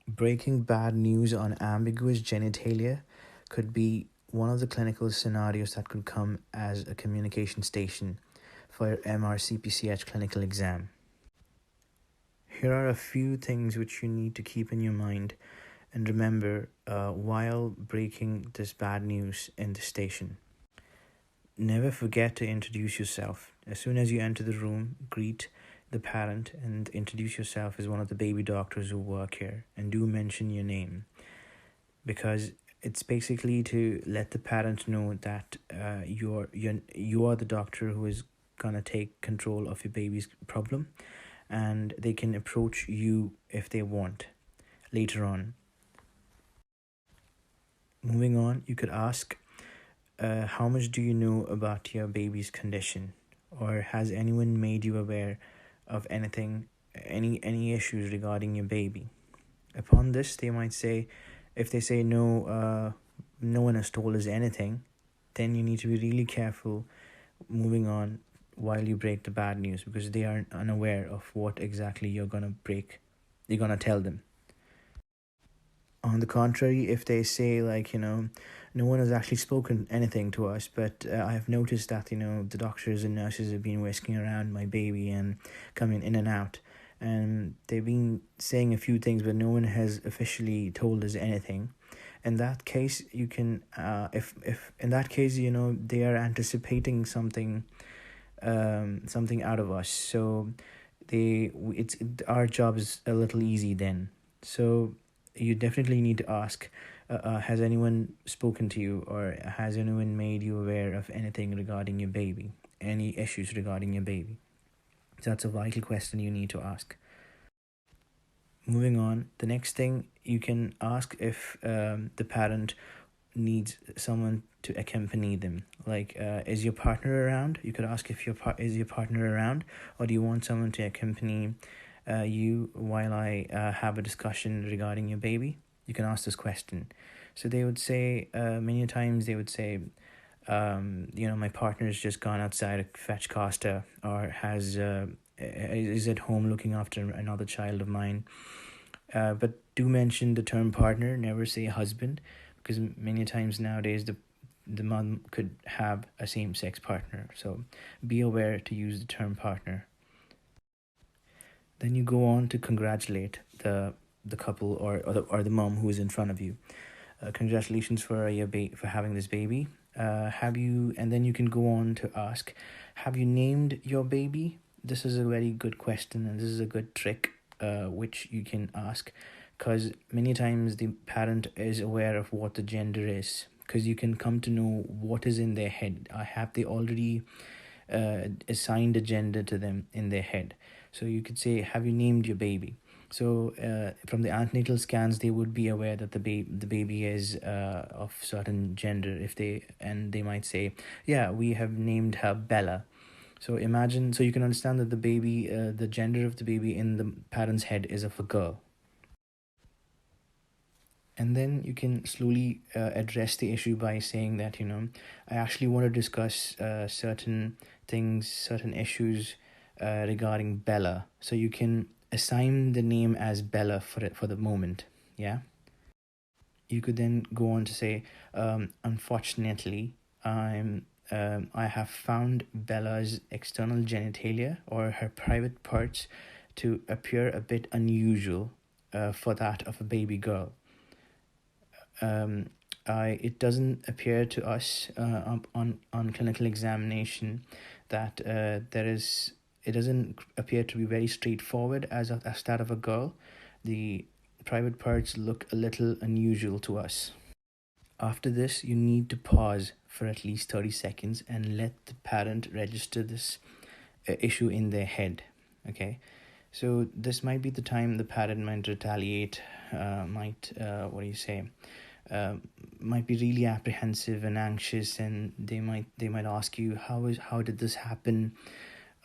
Breaking bad news on ambiguous genitalia could be one of the clinical scenarios that could come as a communication station for your MRCPCH clinical exam. Here are a few things which you need to keep in your mind and remember while breaking this bad news in the station. Never forget to introduce yourself. As soon as you enter the room, greet the parent and introduce yourself as one of the baby doctors who work here, and do mention your name, because it's basically to let the parent know that you are the doctor who is gonna take control of your baby's problem, and they can approach you if they want later on. Moving on, you could ask, how much do you know about your baby's condition, or has anyone made you aware of any issues regarding your baby? Upon this, they might say, if they say no, no one has told us anything, then you need to be really careful moving on while you break the bad news, because they are unaware of what exactly you're gonna tell them. On the contrary, if they say no one has actually spoken anything to us, but I have noticed that the doctors and nurses have been whisking around my baby and coming in and out, and they've been saying a few things, but no one has officially told us anything. In that case, you can if in that case they are anticipating something out of us, so our job is a little easy then. So you definitely need to ask, has anyone spoken to you, or has anyone made you aware of anything regarding your baby, any issues regarding your baby? That's a vital question you need to ask. Moving on, the next thing, you can ask if the parent needs someone to accompany them. Like, is your partner around? You could ask if is your partner around, or do you want someone to accompany you while I have a discussion regarding your baby? You can ask this question. So they would say, many times they would say, my partner's just gone outside to fetch Costa, or is at home looking after another child of mine. But do mention the term partner, never say husband, because many times nowadays the mom could have a same-sex partner. So be aware to use the term partner. Then you go on to congratulate the couple or the mom who is in front of you. Congratulations for for having this baby. And then you can go on to ask, have you named your baby? This is a very good question, and this is a good trick which you can ask, because many times the parent is aware of what the gender is, because you can come to know what is in their head. Have they already assigned a gender to them in their head? So you could say, have you named your baby? So from the antenatal scans, they would be aware that the baby is of certain gender. They might say, yeah, we have named her Bella. So you can understand that the gender of the baby in the parent's head is of a girl. And then you can slowly address the issue by saying that, I actually want to discuss certain things, certain issues regarding Bella. So you can assign the name as Bella for the moment. Yeah. You could then go on to say, unfortunately, I have found Bella's external genitalia, or her private parts, to appear a bit unusual for that of a baby girl. It doesn't appear to us on clinical examination that it doesn't appear to be very straightforward as that of a girl. The private parts look a little unusual to us. After this, you need to pause for at least 30 seconds and let the parent register this issue in their head. Okay, so this might be the time the parent might retaliate, might be really apprehensive and anxious, and they might ask you, how did this happen?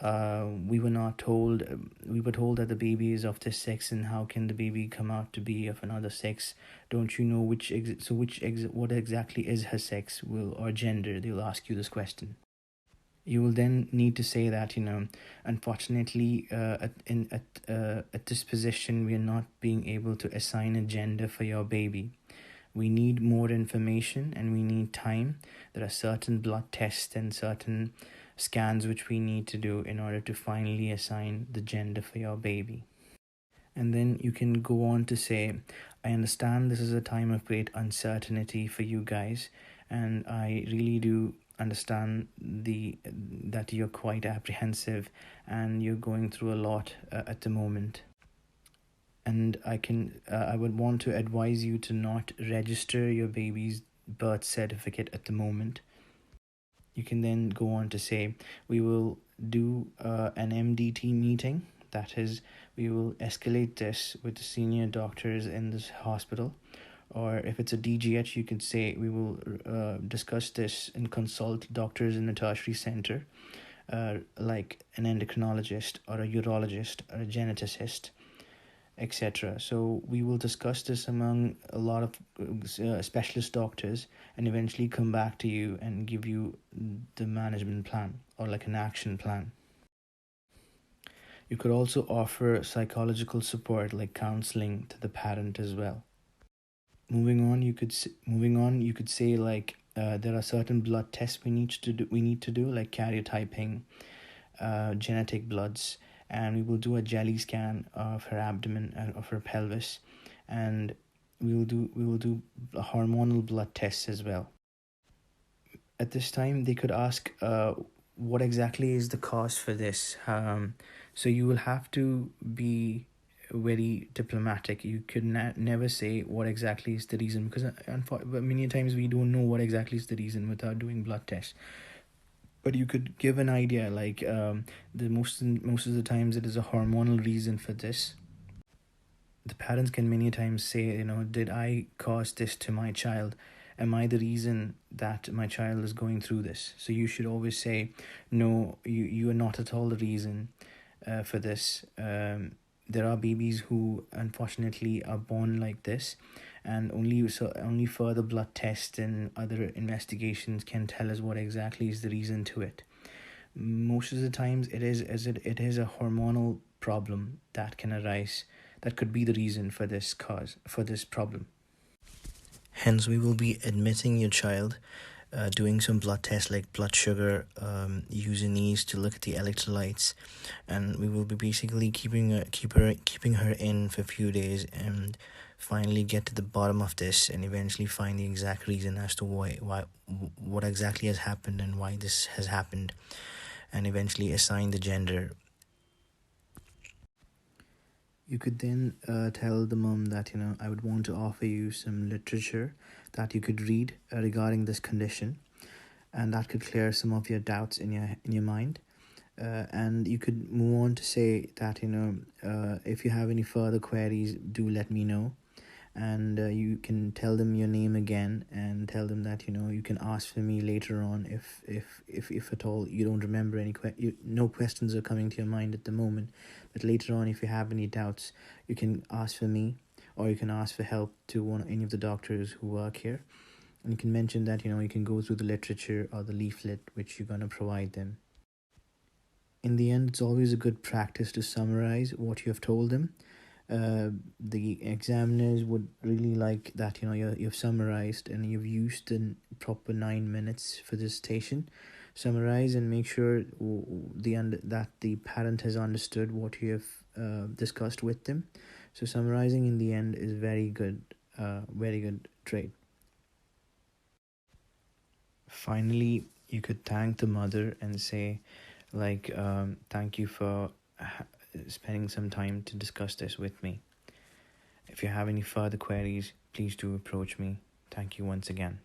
We were told that the baby is of this sex, and how can the baby come out to be of another sex? Don't you know what exactly is her sex or gender? They'll ask you this question. You will then need to say that, unfortunately, at this position, we are not being able to assign a gender for your baby. We need more information and we need time. There are certain blood tests and certain scans which we need to do in order to finally assign the gender for your baby. And then you can go on to say, I understand this is a time of great uncertainty for you guys, and I really do understand that you're quite apprehensive and you're going through a lot at the moment. And I would want to advise you to not register your baby's birth certificate at the moment. You can then go on to say, we will do an MDT meeting. That is, we will escalate this with the senior doctors in this hospital. Or if it's a DGH, you could say, we will discuss this and consult doctors in the tertiary center, like an endocrinologist or a urologist or a geneticist, etc. So we will discuss this among a lot of specialist doctors and eventually come back to you and give you the management plan or like an action plan. You could also offer psychological support like counseling to the parent as well. Moving on, you could say like there are certain blood tests we need to do like karyotyping, genetic bloods, and we will do a jelly scan of her abdomen and of her pelvis, and we will do hormonal blood tests as well. At this time, they could ask, what exactly is the cause for this? So you will have to be very diplomatic. You could never say what exactly is the reason, because many times we don't know what exactly is the reason without doing blood tests. But you could give an idea, like the most of the times it is a hormonal reason for this. The parents can many times say, did I cause this to my child? Am I the reason that my child is going through this? So you should always say, no, you are not at all the reason for this. There are babies who unfortunately are born like this, and only further blood tests and other investigations can tell us what exactly is the reason to it. Most of the times it is a hormonal problem that can arise, that could be the reason for this problem. Hence, we will be admitting your child, doing some blood tests like blood sugar, using these to look at the electrolytes, and we will be basically keeping her in for a few days and finally get to the bottom of this and eventually find the exact reason as to what exactly has happened and why this has happened, and eventually assign the gender. You could then tell the mom that, I would want to offer you some literature that you could read regarding this condition, and that could clear some of your doubts in your mind. And you could move on to say that, if you have any further queries, do let me know. And you can tell them your name again and tell them that, you can ask for me later on if at all you don't remember no questions are coming to your mind at the moment. But later on, if you have any doubts, you can ask for me, or you can ask for help to any of the doctors who work here. And you can mention that, you can go through the literature or the leaflet which you're going to provide them. In the end, it's always a good practice to summarize what you have told them. The examiners would really like that, you've summarized and you've used the proper 9 minutes for this station. Summarize and make sure that the parent has understood what you have discussed with them. So summarizing in the end is very good trait. Finally, you could thank the mother and say, like, thank you for spending some time to discuss this with me. If you have any further queries, please do approach me. Thank you once again.